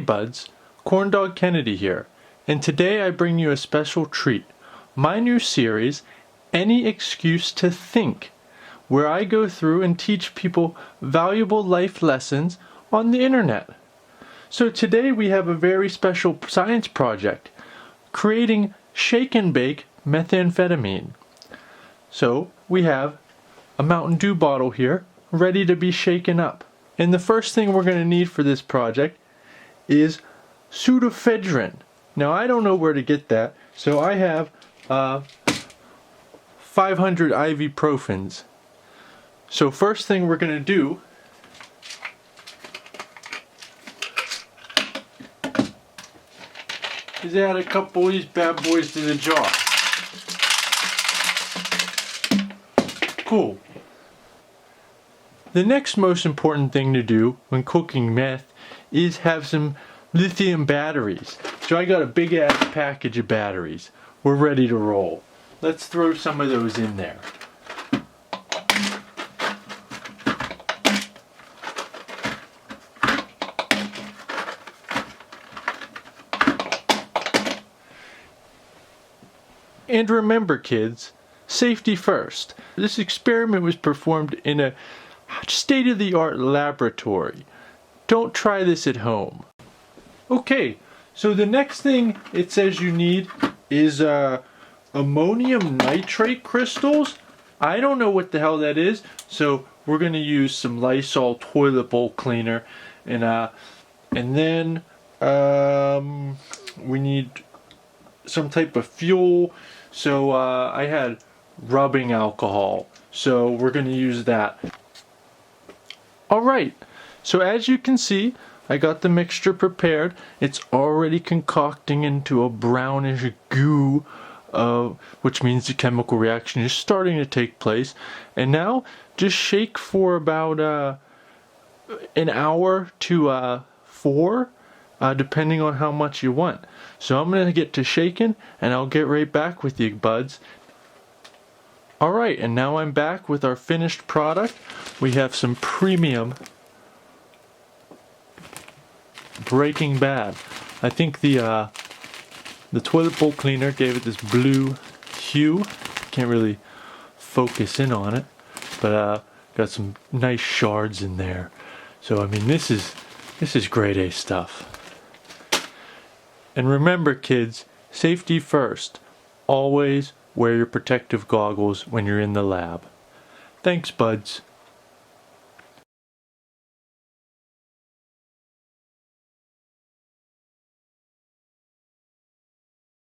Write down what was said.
buds, Corndog Kennedy here, and today I bring you a special treat. My new series, Any Excuse to Think, where I go through and teach people valuable life lessons on the internet. So today we have a very special science project, creating shake and bake methamphetamine. So we have a Mountain Dew bottle here, ready to be shaken up. And the first thing we're going to need for this project is pseudoephedrine. Now I don't know where to get that, so I have 500 ibuprofens. So first thing we're going to do is add a couple of these bad boys to the jar. Cool. The next most important thing to do when cooking meth is have some lithium batteries. So I got a big ass package of batteries. We're ready to roll. Let's throw some of those in there. And remember kids, safety first. This experiment was performed in a state-of-the-art laboratory. Don't try this at home. Okay, so the next thing it says you need is ammonium nitrate crystals. I don't know what the hell that is, so we're going to use some Lysol toilet bowl cleaner, and then we need some type of fuel. So I had rubbing alcohol, so we're going to use that. Alright, so as you can see, I got the mixture prepared. It's already concocting into a brownish goo, which means the chemical reaction is starting to take place. And now, just shake for about an hour to 4, depending on how much you want. So I'm going to get to shaking, and I'll get right back with you, buds. Alright, and now I'm back with our finished product. We have some premium Breaking Bad. I think the toilet bowl cleaner gave it this blue hue. Can't really focus in on it, but got some nice shards in there. So I mean, this is grade A stuff. And remember kids, safety first. Always wear your protective goggles when you're in the lab. Thanks buds.